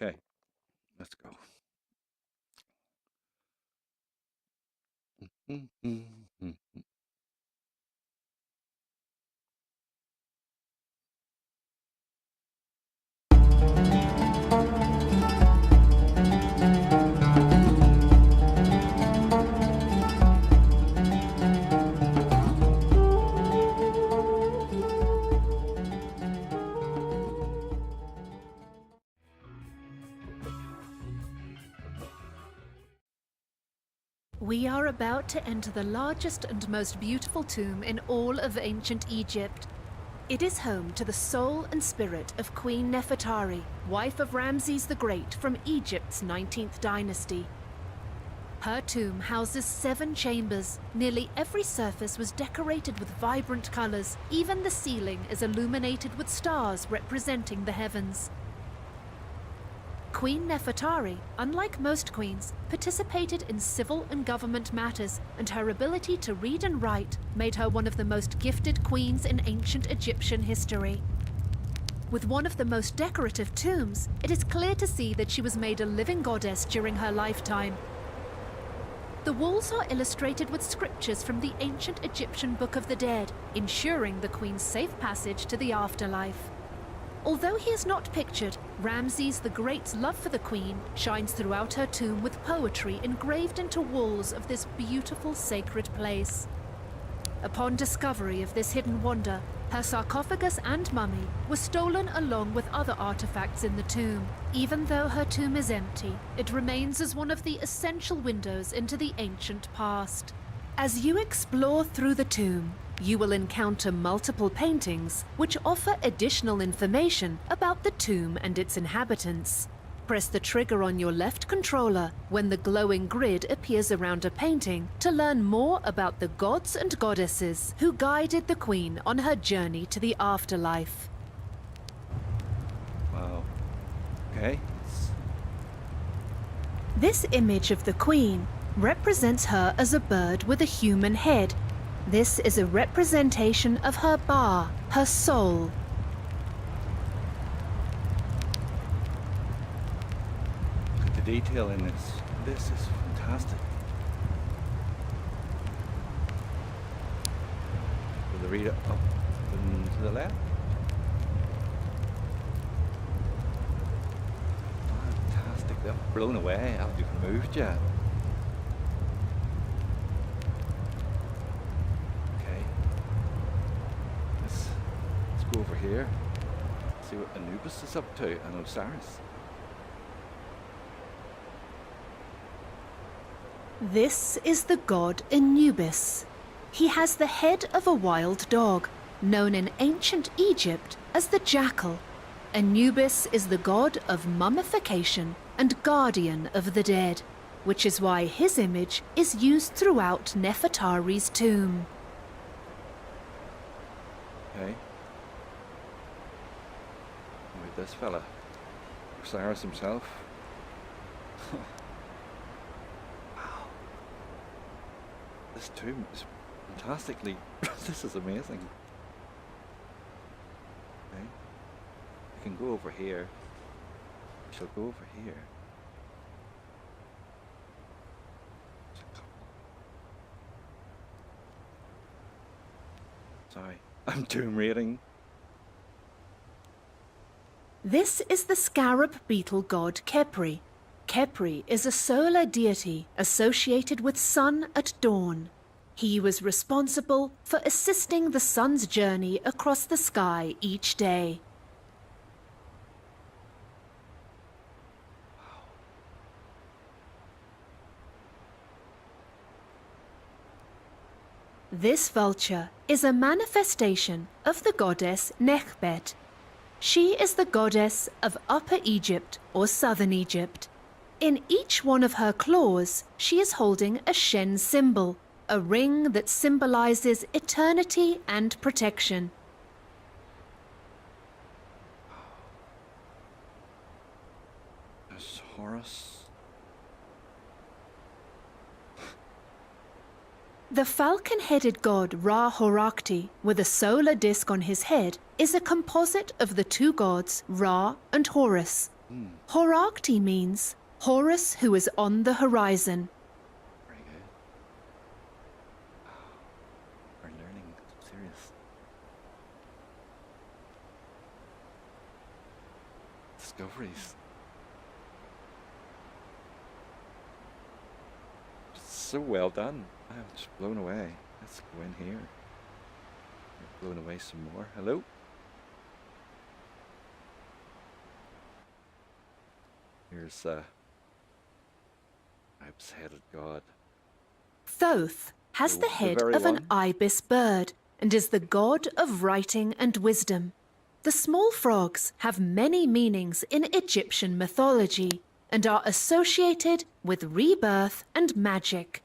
Okay, let's go. We are about to enter the largest and most beautiful tomb in all of ancient Egypt. It is home to the soul and spirit of Queen Nefertari, wife of Ramses the Great from Egypt's 19th dynasty. Her tomb houses 7 chambers. Nearly every surface was decorated with vibrant colors. Even the ceiling is illuminated with stars representing the heavens. Queen Nefertari, unlike most queens, participated in civil and government matters, and her ability to read and write made her one of the most gifted queens in ancient Egyptian history. With one of the most decorative tombs, it is clear to see that she was made a living goddess during her lifetime. The walls are illustrated with scriptures from the ancient Egyptian Book of the Dead, ensuring the queen's safe passage to the afterlife. Although he is not pictured, Ramses the Great's love for the queen shines throughout her tomb with poetry engraved into walls of this beautiful sacred place. Upon discovery of this hidden wonder, her sarcophagus and mummy were stolen along with other artifacts in the tomb. Even though her tomb is empty, it remains as one of the essential windows into the ancient past. As you explore through the tomb, you will encounter multiple paintings which offer additional information about the tomb and its inhabitants. Press the trigger on your left controller when the glowing grid appears around a painting to learn more about the gods and goddesses who guided the queen on her journey to the afterlife. Wow. Okay. This image of the queen represents her as a bird with a human head. This is a representation of her Ba, her soul. Look at the detail in this. This is fantastic. Will the reader up and to the left? Fantastic. They're blown away. I haven't even moved yet. Over here, see what Anubis is up to, and Osiris. This is the god Anubis. He has the head of a wild dog, known in ancient Egypt as the jackal. Anubis is the god of mummification and guardian of the dead, which is why his image is used throughout Nefertari's tomb. Okay. This fella, Osiris himself. Wow. This tomb is fantastically. This is amazing. Okay. I can go over here. I shall go over here. Sorry, I'm tomb raiding. This is the scarab beetle god Khepri. Khepri is a solar deity associated with sun at dawn. He was responsible for assisting the sun's journey across the sky each day. This vulture is a manifestation of the goddess Nekhbet. She is the goddess of Upper Egypt or Southern Egypt. In each one of her claws, she is holding a Shen symbol, a ring that symbolizes eternity and protection. There's Horus. The falcon-headed god Ra-Horakhti, with a solar disk on his head, is a composite of the two gods Ra and Horus. Horarcti means Horus who is on the horizon. Very good. We're learning. Serious. Discoveries. So well done. I'm just blown away. Let's go in here. Blown away some more. Hello? Here's ibis-headed god. Thoth has the head very of an one? ibis bird and is the god of writing and wisdom. The small frogs have many meanings in Egyptian mythology and are associated with rebirth and magic.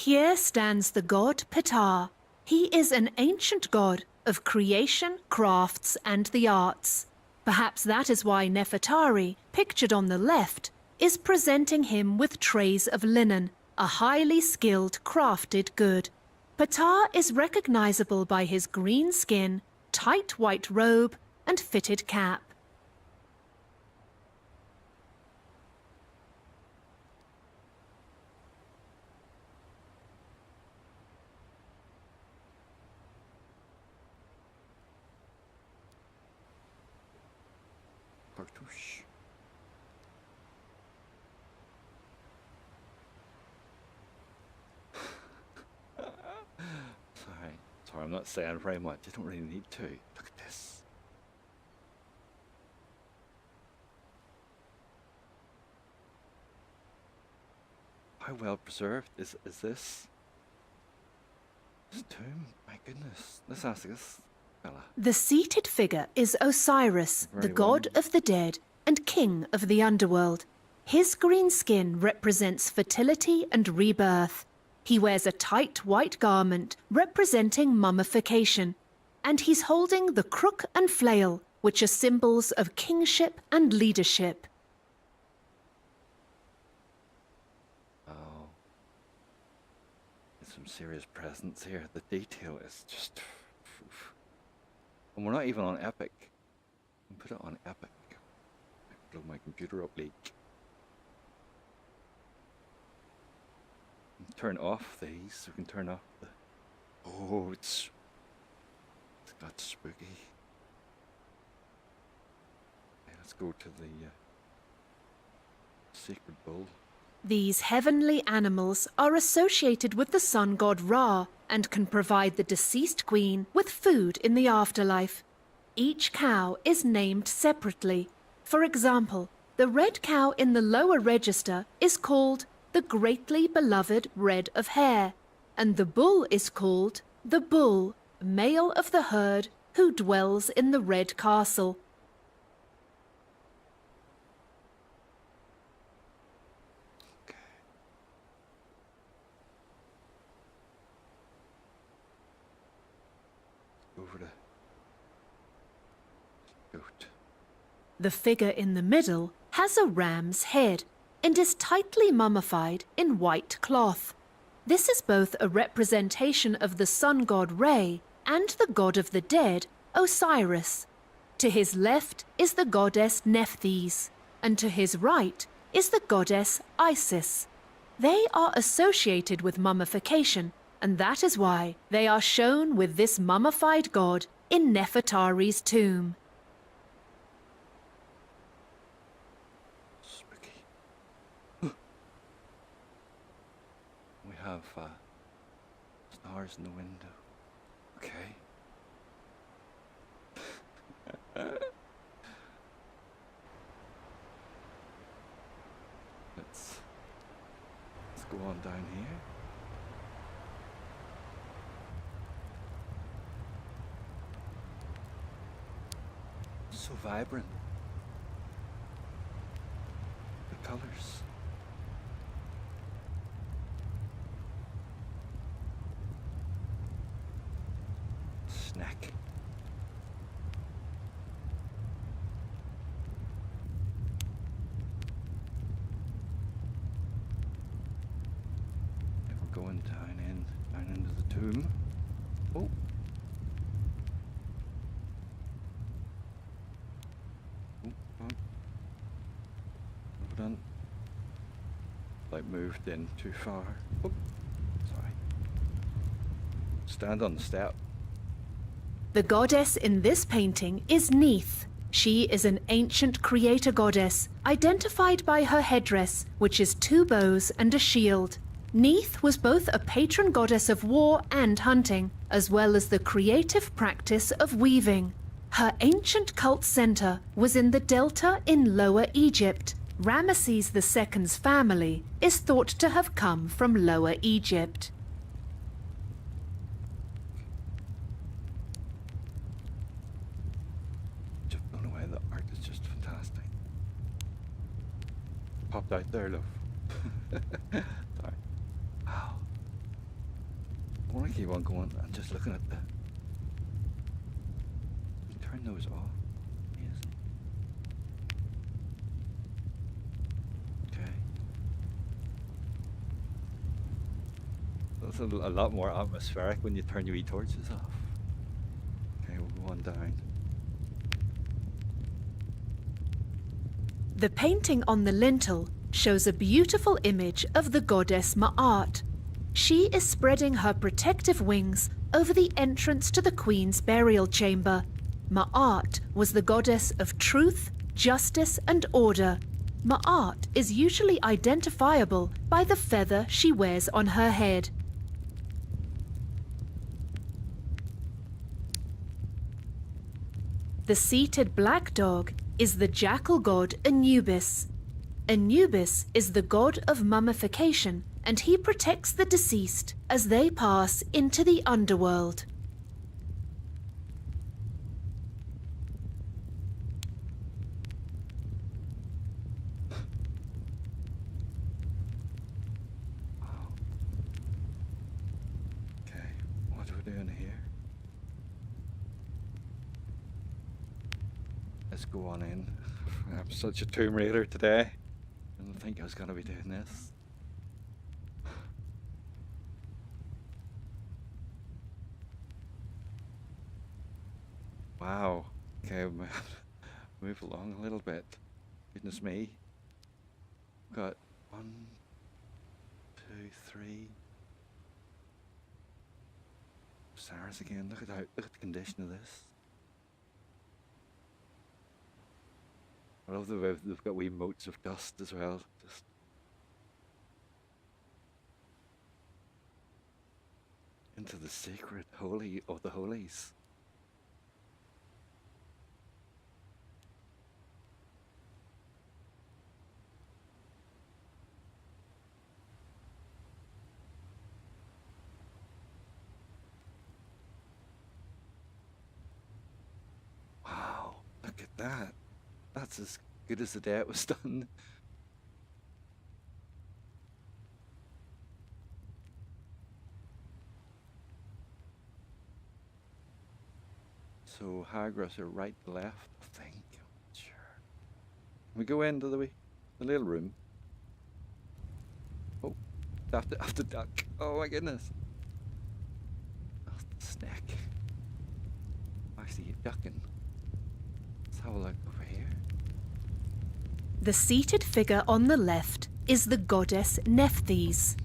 Here stands the god Ptah. He is an ancient god of creation, crafts, and the arts. Perhaps that is why Nefertari, pictured on the left, is presenting him with trays of linen, a highly skilled crafted good. Ptah is recognizable by his green skin, tight white robe, and fitted cap. Cartouche. Sorry, I'm not saying very much. I don't really need to. Look at this. How well preserved is this? This tomb? My goodness. Let's ask this fella. The seated figure is Osiris, the Very god well. of the dead and king of the underworld. His green skin represents fertility and rebirth. He wears a tight white garment representing mummification, and he's holding the crook and flail, which are symbols of kingship and leadership. Oh. There's some serious presence here. The detail is just... And we're not even on epic. We can put it on epic. Blow my computer up leak. Turn off these. We can turn off the... Oh, it's got spooky. Okay, let's go to the sacred bull. These heavenly animals are associated with the sun god Ra and can provide the deceased queen with food in the afterlife. Each cow is named separately. For example, the red cow in the lower register is called the greatly beloved red of hair, and the bull is called the bull, male of the herd, who dwells in the red castle. Okay. Over to goat. The figure in the middle has a ram's head and is tightly mummified in white cloth. This is both a representation of the sun god Re and the god of the dead, Osiris. To his left is the goddess Nephthys, and to his right is the goddess Isis. They are associated with mummification, and that is why they are shown with this mummified god in Nefertari's tomb. Spooky. We have stars in the window. Okay. Let's go on down here. So vibrant. The colors. Snack. going down into the tomb. Oh. Oh, come on. Hold on. Like moved in too far. Oh, sorry. Stand on the step. The goddess in this painting is Neith. She is an ancient creator goddess, identified by her headdress, which is 2 bows and a shield. Neith was both a patron goddess of war and hunting, as well as the creative practice of weaving. Her ancient cult center was in the Delta in Lower Egypt. Ramesses II's family is thought to have come from Lower Egypt. Just blown away. The art is just fantastic. Popped out there, love. Sorry. Wow. I want to keep on going and just looking at the. Turn those off. Yes. Okay. That's a lot more atmospheric when you turn your torches off. Okay, we'll go on down. The painting on the lintel shows a beautiful image of the goddess Ma'at. She is spreading her protective wings over the entrance to the Queen's burial chamber. Ma'at was the goddess of truth, justice, and order. Ma'at is usually identifiable by the feather she wears on her head. The seated black dog is the jackal god Anubis. Anubis is the god of mummification, and he protects the deceased as they pass into the underworld. Okay, what are we doing here? Let's go on in. I'm such a Tomb Raider today. I didn't think I was going to be doing this. Wow. Okay, move along a little bit. Goodness me. Got 1, 2, 3. Stars again. Look at the condition of this. I love the way they've got wee motes of dust as well. Just into the sacred holy of the holies. Wow, look at that. That's as good as the day it was done. So Hagras are right, left, I think. I'm not sure. We go into the little room. Oh, I have to duck. Oh my goodness. That's the snake. I see you ducking. Let's have a look over here. The seated figure on the left is the goddess Nephthys.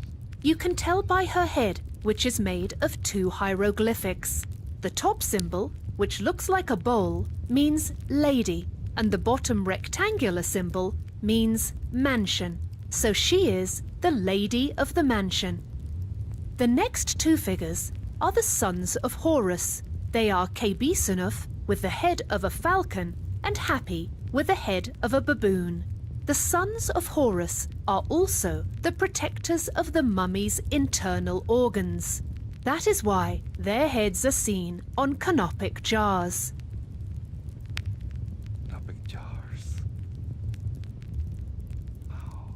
You can tell by her head, which is made of 2 hieroglyphics. The top symbol, which looks like a bowl, means lady, and the bottom rectangular symbol means mansion. So she is the lady of the mansion. The next 2 figures are the sons of Horus. They are Kebisunuf, with the head of a falcon, and Happy, with the head of a baboon. The sons of Horus are also the protectors of the mummy's internal organs. That is why their heads are seen on canopic jars. Canopic jars. Wow.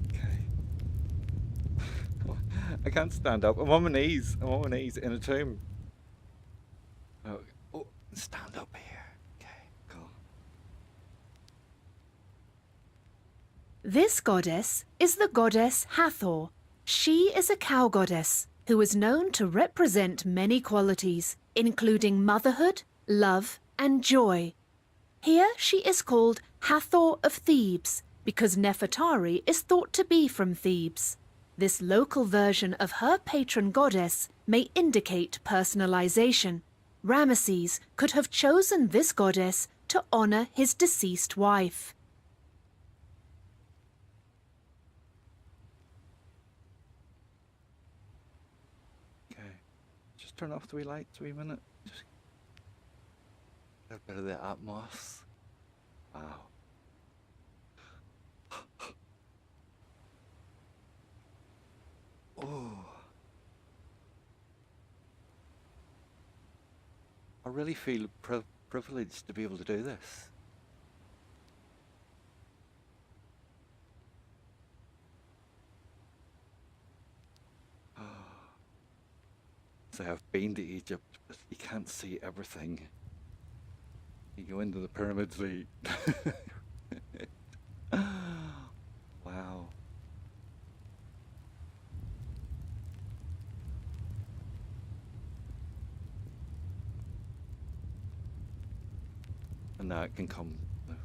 Okay. I can't stand up. I'm on my knees. I'm on my knees in a tomb. Oh, stand up here. Okay, cool. This goddess is the goddess Hathor. She is a cow goddess who is known to represent many qualities, including motherhood, love, and joy. Here she is called Hathor of Thebes because Nefertari is thought to be from Thebes. This local version of her patron goddess may indicate personalization. Ramesses could have chosen this goddess to honor his deceased wife. Okay, just turn off the wee lights a wee minute. Just get a bit of the atmos. Wow. Oh. I really feel privileged to be able to do this. So I've been to Egypt, but you can't see everything. You go into the pyramids, wow. And now it can come, the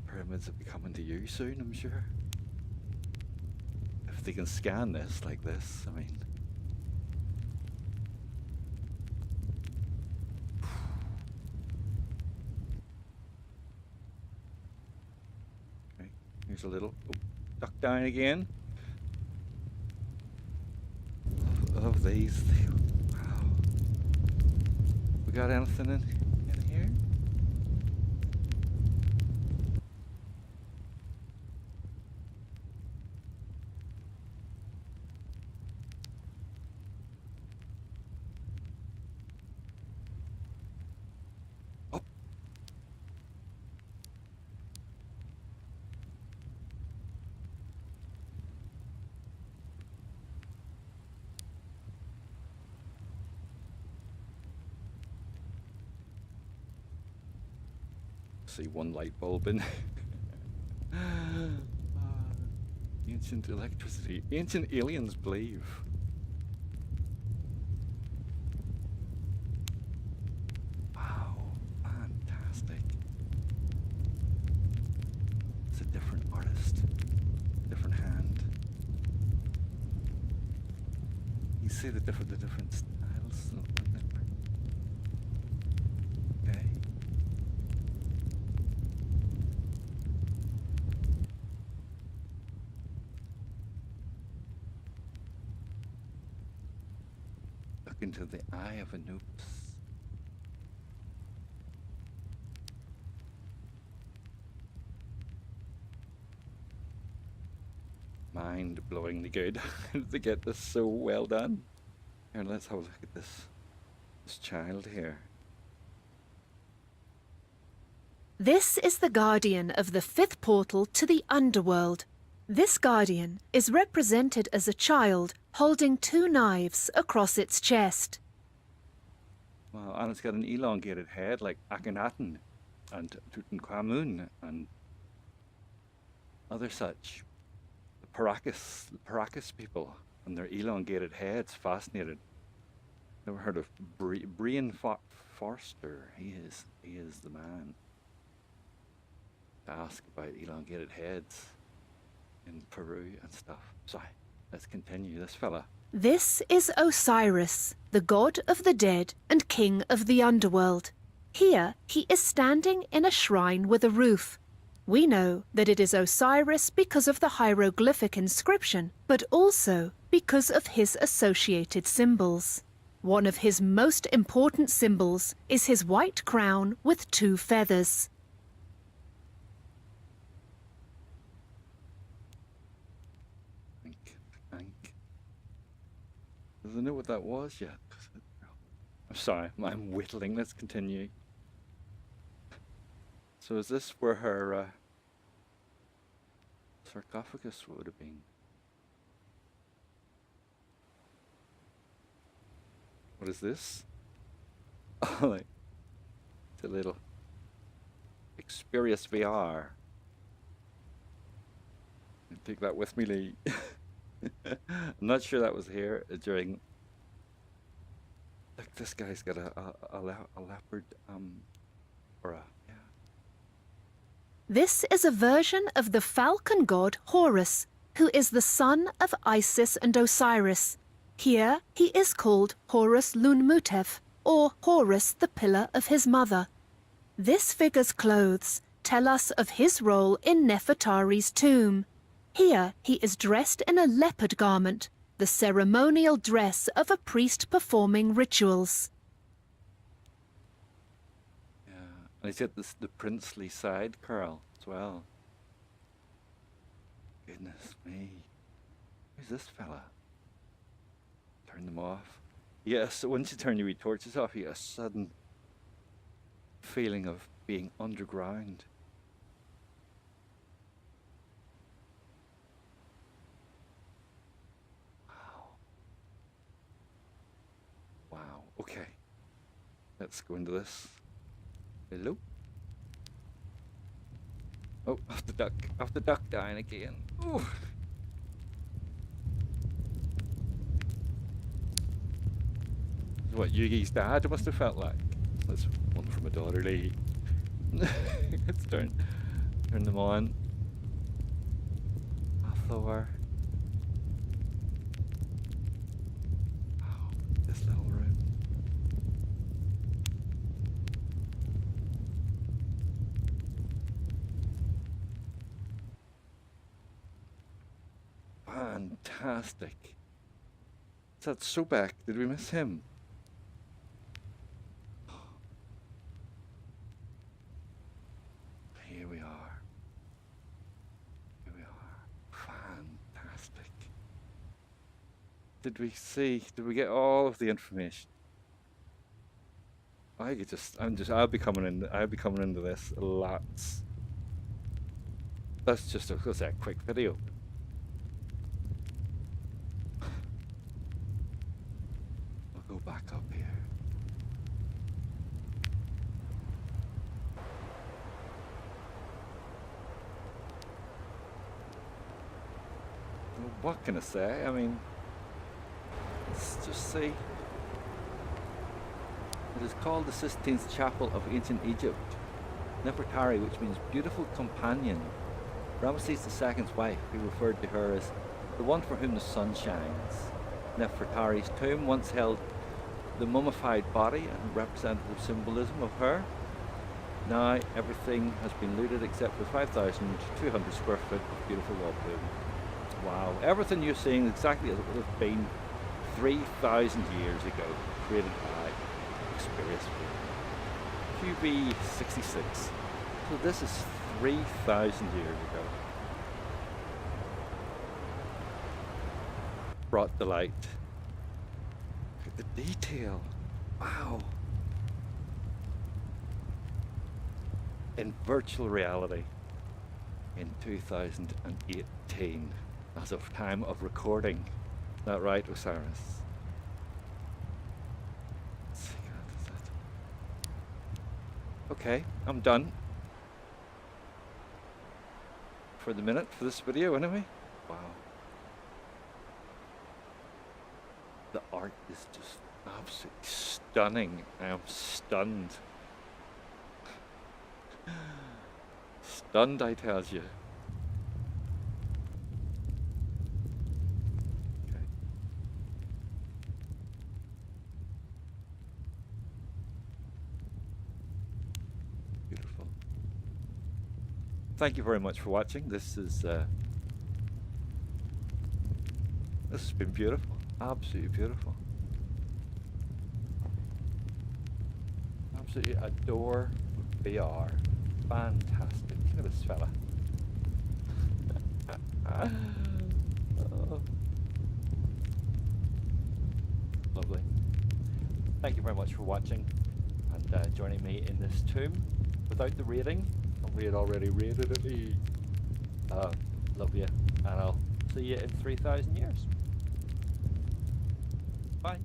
pyramids will be coming to you soon, I'm sure. If they can scan this like this, I mean. Okay, here's a little, duck down again. Love these, wow. We got anything in here? Oh. See one light bulb in. Ancient electricity. Ancient aliens believe. Wow, fantastic. It's a different artist, different hand. You see the different styles. Okay. Look into the eye of Anubis. Mind-blowingly good to get this so well done. Here, let's have a look at this child here. This is the guardian of the fifth portal to the Underworld. This guardian is represented as a child holding two knives across its chest. Wow, and it's got an elongated head like Akhenaten and Tutankhamun and other such. The Paracas people and their elongated heads, fascinated. Never heard of Brian Forster. He is the man to ask about elongated heads in Peru and stuff. Sorry, let's continue. This fella. This is Osiris, the god of the dead and king of the underworld. Here he is standing in a shrine with a roof. We know that it is Osiris because of the hieroglyphic inscription, but also because of his associated symbols. One of his most important symbols is his white crown with two feathers. Does I know what that was yet? I'm sorry, I'm whittling. Let's continue. So is this where her sarcophagus would have been? What is this? Oh, like, it's a little Xperius VR. Take that with me, Lee. I'm not sure that was here during. Look, this guy's got a leopard, or a, yeah. This is a version of the falcon god Horus, who is the son of Isis and Osiris. Here he is called Horus Lunmutef, or Horus the pillar of his mother. This figure's clothes tell us of his role in Nefertari's tomb. Here he is dressed in a leopard garment, the ceremonial dress of a priest performing rituals. Yeah, and he's got the princely side curl as well. Goodness me. Who's this fella? Turn them off. Yes, so once you turn your wee torches off, you get a sudden feeling of being underground. Wow, okay. Let's go into this. Hello? Oh, off the duck down again. Ooh. This is what Yugi's dad must have felt like. That's one from a daughter, Lee. Let's turn them on. Hathor. Oh, this little room. Fantastic. Is that Sobek? Did we miss him? Here we are. Here we are. Fantastic. Did we get all of the information? I'll be coming into this lots. That's just a quick video. I'll go back up here. Well, what can I say? I mean, let's just see. It is called the Sistine Chapel of Ancient Egypt. Nefertari, which means beautiful companion. Ramesses II's wife, who referred to her as the one for whom the sun shines. Nefertari's tomb once held the mummified body and representative symbolism of her. Now everything has been looted except for 5,200 square foot of beautiful wall plume. Wow, everything you're seeing is exactly as it would have been 3,000 years ago, created by Experience QB66. So this is 3,000 years ago. Brought to light. Look at the detail. Wow. In virtual reality in 2018 as of time of recording. Is that right, Osiris? Let's see, what is that? Okay, I'm done. For the minute, for this video anyway. Wow. The art is just absolutely stunning. I am stunned. Stunned, I tell you. Okay. Beautiful. Thank you very much for watching. This has been beautiful. Absolutely beautiful. Absolutely adore VR. Fantastic. Look at this fella. Oh. Lovely. Thank you very much for watching and joining me in this tomb. Without the rating, we had already rated it. Love you, and I'll see you in 3,000 years. Bye.